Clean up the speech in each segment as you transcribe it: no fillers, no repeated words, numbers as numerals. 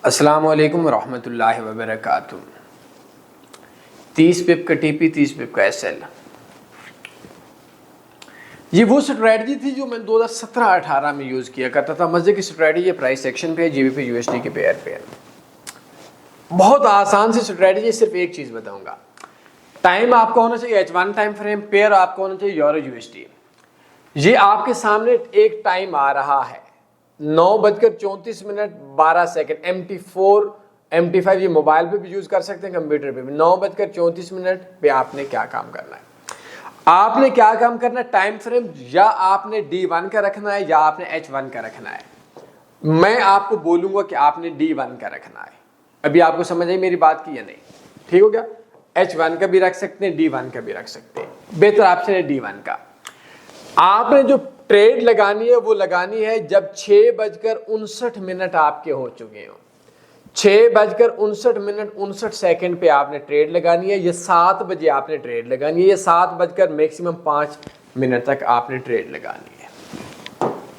अस्सलामु अलैकुम रहमतुल्लाहि व बरकातुहू। 30 पिप का टीपी, 30 पिप का एसएल। ये वो स्ट्रैटेजी थी जो मैं 2017-18 में यूज़ किया करता था। मजे की स्ट्रैटेजी प्राइस सेक्शन पे है, जीबीपी यूएसडी के पेयर पे है। बहुत आसान सी स्ट्रैटेजी, सिर्फ एक चीज़ बताऊंगा। टाइम आपका होना चाहिए H1 टाइम फ्रेम, पेयर आपका होना चाहिए यूरो यूएसडी। ये आपके सामने एक टाइम आ रहा है 9:34 MT4 MT5, ये मोबाइल पे भी यूज कर सकते हैं, कंप्यूटर पे भी। 9:34 पे आपने क्या काम करना है? आपने क्या काम करना है? टाइम फ्रेम या आपने D1 का रखना है या आपने H1 का रखना है। मैं आपको बोलूंगा कि आपने D1 का रखना है। अभी आपको समझ आई मेरी बात की या नहीं? ठीक हो गया। H1 का भी रख सकते हैं, D1 का भी रख सकते हैं। बेहतर ऑप्शन है D1 का। आपने जो ट्रेड लगानी है वो लगानी है जब 6:59 आपके हो चुके हो। 6:59 पे आपने ट्रेड लगानी है। ये 7 बजे आपने ट्रेड लगानी है। ये 7 बजकर मैक्सिमम 5 मिनट तक आपने ट्रेड लगानी है।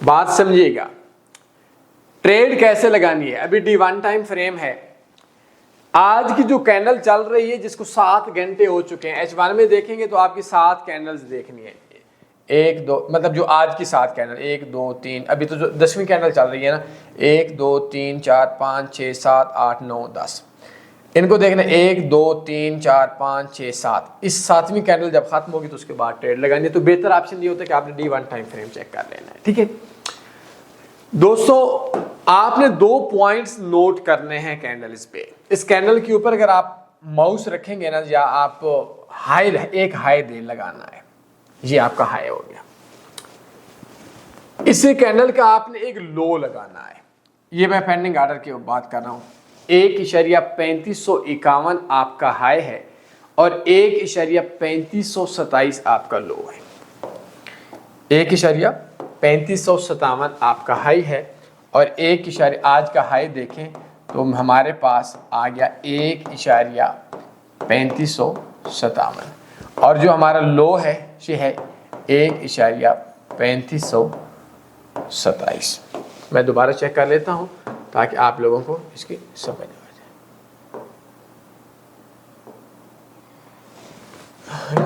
बात समझिएगा। ट्रेड कैसे लगानी है? अभी D1 टाइम फ्रेम है। आज की जो कैंडल चल रही है जिसको 7 घंटे हो चुके हैं, H1 में देखेंगे तो आपकी 7 कैंडल्स देखनी है। 1 2 मतलब जो आज की 7 कैंडल, 1 2 3, अभी तो जो 10वीं कैंडल चल रही है ना, 1 2 3 4 5 6 7 8 9 10, इनको देखना 1 2 3 4 5 6 7। इस 7वीं कैंडल जब खत्म होगी तो उसके बाद ट्रेड लगानी है। तो बेहतर ऑप्शन ये होता है कि आपने D1 टाइम फ्रेम चेक कर लेना है। ठीक है दोस्तों, आपने 2 पॉइंट्स नोट करने हैं कैंडल्स पे। इस कैंडल के ऊपर अगर आप माउस रखेंगे ना, या आप हाई, एक हाई दे लगाना है। ये आपका हाई हो गया। इसी कैंडल का आपने एक लो लगाना है। ये मैं पेंडिंग ऑर्डर की बात कर रहा हूं। 1.3551 आपका हाई है और 1.3527 आपका लो है। 1.3557 आपका हाई है और 1 आज का हाई देखें तो हमारे पास आ गया 1.3557 और जो हमारा लो है ये है 1.3527। मैं दोबारा चेक कर लेता हूं ताकि आप लोगों को इसकी समझ आ जाए।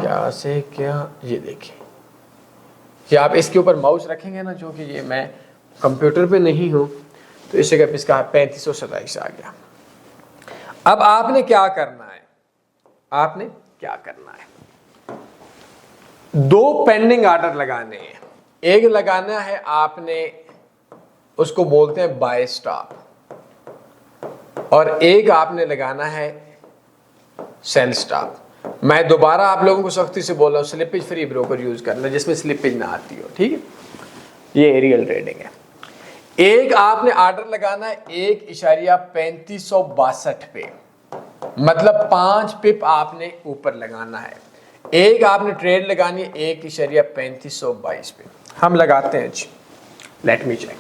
क्या से क्या, ये देखिए, ये आप इसके ऊपर माउस रखेंगे ना, जो कि ये मैं कंप्यूटर पे नहीं हूं तो इस जगह पे इसका 3527 आ गया। अब आपने क्या करना है? आपने क्या करना है? 2 पेंडिंग ऑर्डर लगाने हैं। एक लगाना है आपने, उसको बोलते हैं बाय स्टॉप, और एक आपने लगाना है सेल स्टॉप। मैं दोबारा आप लोगों को सख्ती से बोल रहा हूं, स्लिपेज फ्री ब्रोकर यूज करना जिसमें स्लिपेज ना आती हो। ठीक है, ये रियल ट्रेडिंग है। एक आपने ऑर्डर लगाना है 1.3562 पे, मतलब 5 पिप आपने ऊपर लगाना है। एक आपने ट्रेड लगानी है 1.3522 पे। हम लगाते हैं जी, लेट मी चेक।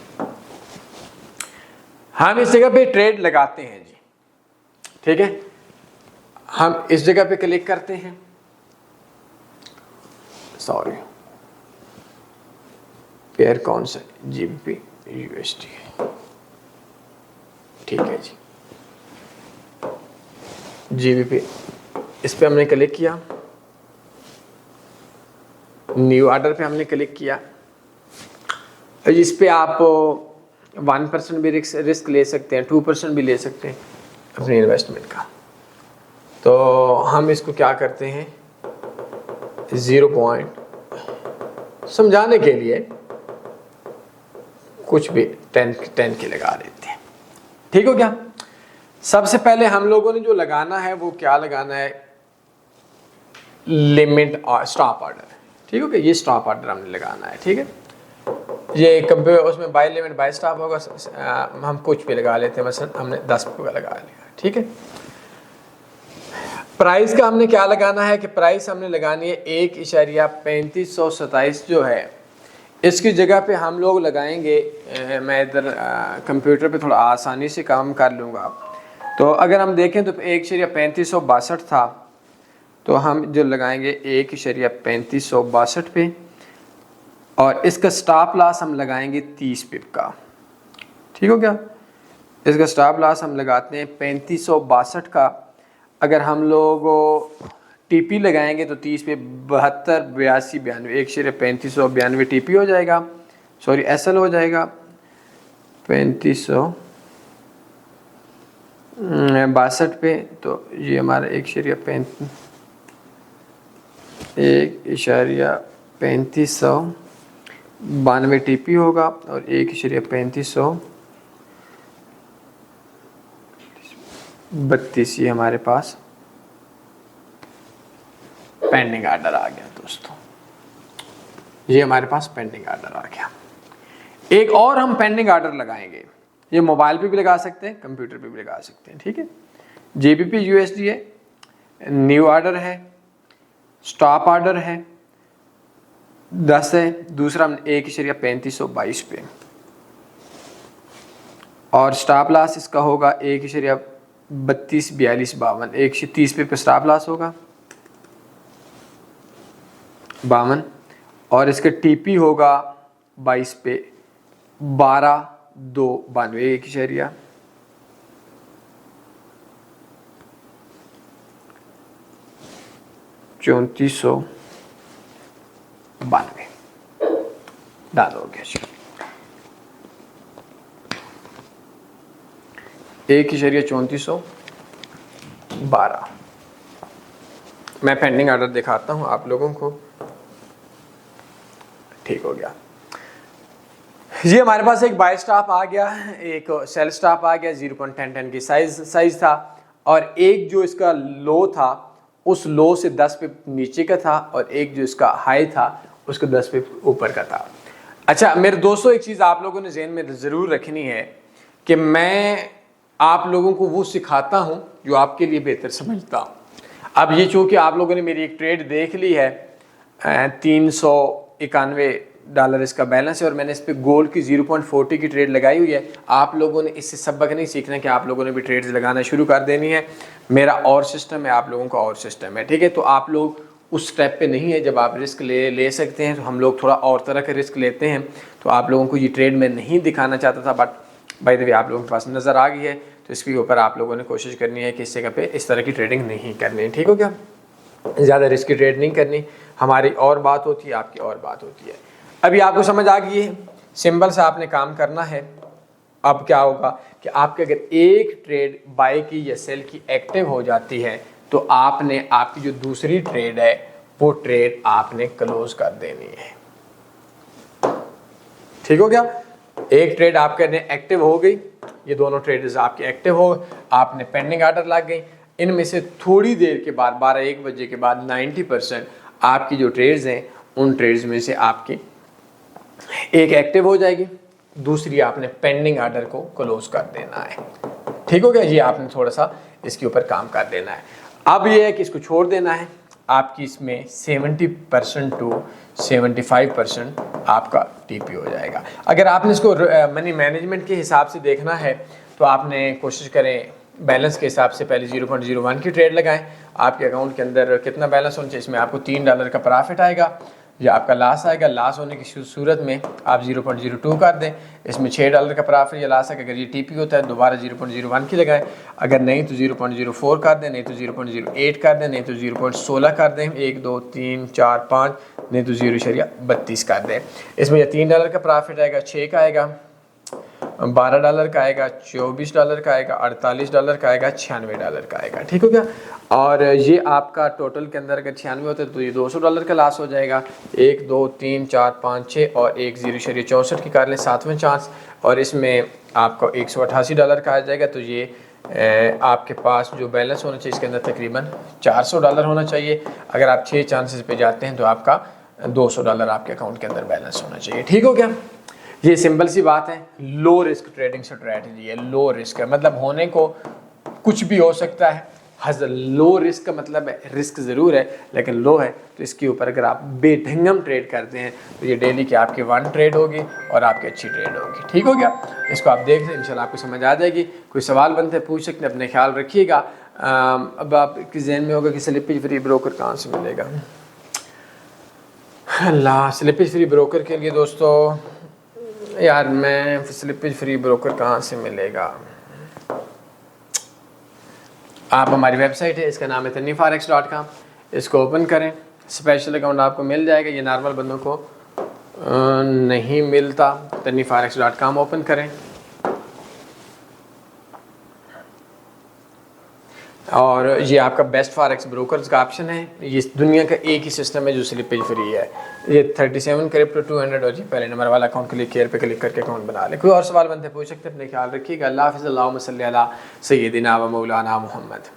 हम इस जगह पे ट्रेड लगाते हैं जी। ठीक है, हम इस जगह पे क्लिक करते हैं। सॉरी, पेयर कौन सा? जीबीपी यूएसडी है। ठीक है जी, जीबीपी, इस पे हमने क्लिक किया। न्यू ऑर्डर पे हमने क्लिक किया। इस पे आप 1% भी रिस्क ले सकते हैं, 2% भी ले सकते हैं अपने इन्वेस्टमेंट का। तो हम इसको क्या करते हैं, 0 पॉइंट समझाने के लिए कुछ भी 10 की लगा देते हैं। ठीक हो गया। सबसे पहले हम लोगों ने जो लगाना है वो क्या लगाना है? लिमिट और स्टॉप ऑर्डर। ठीक हो गया, ये स्टॉप ऑर्डर हमने लगाना है। ठीक है, ये कंप्यूटर उसमें बाय लिमिट बाय स्टॉप होगा। हम कुछ भी लगा लेते हैं, मसलन हमने 10 का लगा लिया। ठीक है, प्राइस का हमने क्या लगाना है कि प्राइस हमने लगानी है 1.3527 जो है, इसकी जगह पे हम लोग लगाएंगे, मैं इधर कंप्यूटर पे थोड़ा आसानी से काम कर लूँगा। तो अगर हम देखें तो 1.3562 था, तो हम जो लगाएंगे 1.3562 पे, और इसका स्टॉप लॉस हम लगाएंगे 30 पिप का। ठीक हो गया। इसका स्टॉप लॉस हम लगाते हैं 3562 का। अगर हम लोग टीपी लगाएंगे तो 30 पे 72 82 92 1/3592 टीपी हो जाएगा, सॉरी एसएल हो जाएगा। 3562 पे तो ये हमारा 1.3592 टीपी होगा और 1.3532 ये हमारे पास पेंडिंग ऑर्डर आ गया दोस्तों। ये हमारे पास पेंडिंग ऑर्डर आ गया। एक और हम पेंडिंग ऑर्डर लगाएंगे, ये मोबाइल पे भी लगा सकते हैं, कंप्यूटर पे भी लगा सकते हैं, ठीक है। जीबीपी यूएसडी है, न्यू ऑर्डर है, स्टॉप ऑर्डर है 10 है, दूसरा 1.3522 पे और स्टॉप लॉस इसका होगा 1.324252 130 पे स्टॉप लॉस होगा 52 और इसका टीपी होगा 22 पे 12,292 1.3492 डालोगे 1.3412। मैं पेंडिंग ऑर्डर दिखाता हूं आप लोगों को। ठीक हो गया। ये हमारे पास एक बाय स्टॉप आ गया, एक सेल स्टॉप आ गया, 0.10 की साइज था और एक जो इसका लो था उस लो से 10 पे नीचे का था और एक जो इसका हाई था उसका 10 पे ऊपर का था। अच्छा मेरे दोस्तों, एक चीज़ आप लोगों ने ज़हन में ज़रूर रखनी है कि मैं आप लोगों को वो सिखाता हूं जो आपके लिए बेहतर समझता हूं। अब ये चूँकि आप लोगों ने मेरी एक ट्रेड देख ली है, $391 इसका बैलेंस है और मैंने इस पर गोल्ड की 0.40 की ट्रेड लगाई हुई है। आप लोगों ने इससे सबक नहीं सीखना कि आप लोगों ने भी ट्रेड्स लगाना शुरू कर देनी है। मेरा और सिस्टम है, आप लोगों का और सिस्टम है, ठीक है। तो आप लोग उस स्टेप पे नहीं है जब आप रिस्क ले सकते हैं, तो हम लोग थोड़ा और तरह का रिस्क लेते हैं। तो आप लोगों को ये ट्रेड मैं नहीं दिखाना चाहता था, बट बाय द वे आप लोगों के पास नज़र आ गई है, तो इसके ऊपर आप लोगों ने कोशिश करनी है कि इस जगह पे इस तरह की ट्रेडिंग नहीं करनी है, ठीक हो क्या। ज़्यादा रिस्क की ट्रेड नहीं करनी, हमारी और बात होती है, आपकी और बात होती है। अभी आपको समझ आ गई है, सिंबल से आपने काम करना है। अब क्या होगा कि आपके अगर एक ट्रेड बाय की या सेल की एक्टिव हो जाती है तो आपने आपकी जो दूसरी ट्रेड है वो ट्रेड आपने क्लोज कर देनी है, ठीक हो गया। एक ट्रेड आपके एक्टिव हो गई, ये दोनों ट्रेड्स आपके एक्टिव हो, आपने पेंडिंग ऑर्डर लग गई। इनमें से थोड़ी देर के बाद 12-1 बजे के बाद 90% आपकी जो ट्रेड्स हैं उन ट्रेड्स में से आपकी एक एक्टिव हो जाएगी, दूसरी आपने पेंडिंग ऑर्डर को क्लोज कर देना है, ठीक हो गया। ये आपने थोड़ा सा इसके ऊपर काम कर देना है। अब ये है कि इसको छोड़ देना है। आपकी इसमें 70% टू 75% आपका टीपी हो जाएगा। अगर आपने इसको मनी मैनेजमेंट के हिसाब से देखना है तो आपने कोशिश करें बैलेंस के हिसाब से पहले 0.01 की ट्रेड लगाएं। आपके अकाउंट के अंदर कितना बैलेंस होना चाहिए, इसमें आपको $3 का प्रॉफिट आएगा या आपका लॉस आएगा। लॉस होने की सूरत में आप 0.02 कर दें, इसमें $6 का प्रॉफिट या लॉस है। अगर ये टीपी होता है दोबारा 0.01 की लगाएं, अगर नहीं तो 0.04 कर दें, नहीं तो 0.08 कर दें, नहीं तो 0.16 कर दें, 1 2 3 4 5, नहीं तो 0.32 कर दें। इसमें या $3 का प्रॉफिट आएगा, 6 का आएगा, $12 का आएगा, $24 का आएगा, $48 का आएगा, $96 का आएगा, ठीक हो गया। और ये आपका टोटल के अंदर अगर 96 होते तो ये $200 का लॉस हो जाएगा। 1 2 3 4 5 6 और 1 0.64 की कर लें 7वें चांस, और इसमें आपको $188 का आ जाएगा। तो ये आपके पास जो बैलेंस होना चाहिए इसके अंदर तकरीबन $400 होना चाहिए। अगर आप 6 चांसेस पे जाते हैं तो आपका $200 आपके अकाउंट के अंदर बैलेंस होना चाहिए, ठीक हो गया। ये सिंपल सी बात है। लो रिस्क ट्रेडिंग स्ट्रैटेजी है, लो रिस्क है मतलब होने को कुछ भी हो सकता है। लो रिस्क का मतलब है रिस्क ज़रूर है लेकिन लो है। तो इसके ऊपर अगर आप बेढंगम ट्रेड करते हैं तो ये डेली की आपकी 1 ट्रेड होगी और आपकी अच्छी ट्रेड होगी, ठीक हो गया। इसको आप देख लें, इंशाल्लाह आपको समझ आ जाएगी। कोई सवाल बनते हैं पूछ सकते हैं, अपने ख्याल रखिएगा। अब आपके जहन में होगा कि स्लिपेज फ्री ब्रोकर कहाँ से मिलेगा। अल्लाह, स्लिपेज फ्री ब्रोकर के लिए दोस्तों यार मैं स्लिपेज फ्री ब्रोकर कहाँ से मिलेगा। आप हमारी वेबसाइट है, इसका नाम है tanifarex.com, इसको ओपन करें। स्पेशल अकाउंट आपको मिल जाएगा, ये नॉर्मल बंदों को नहीं मिलता। tanifarex.com ओपन करें और ये आपका बेस्ट फॉरेक्स ब्रोकर्स का ऑप्शन है। ये दुनिया का एक ही सिस्टम है जो स्लिपेज फ्री है। ये 37 क्रिप्टो 200 और ये पहले नंबर वाला अकाउंट के लिए केयर पे क्लिक करके अकाउंट बना ले। कोई और सवाल बनते पूछ सकते हैं। अपने ख्याल रखिएगा। अल्लाह हाफ़िज़। अल्लाहुम्मा सल्ली अला सय्यिदिना व मौलाना मुहम्मद।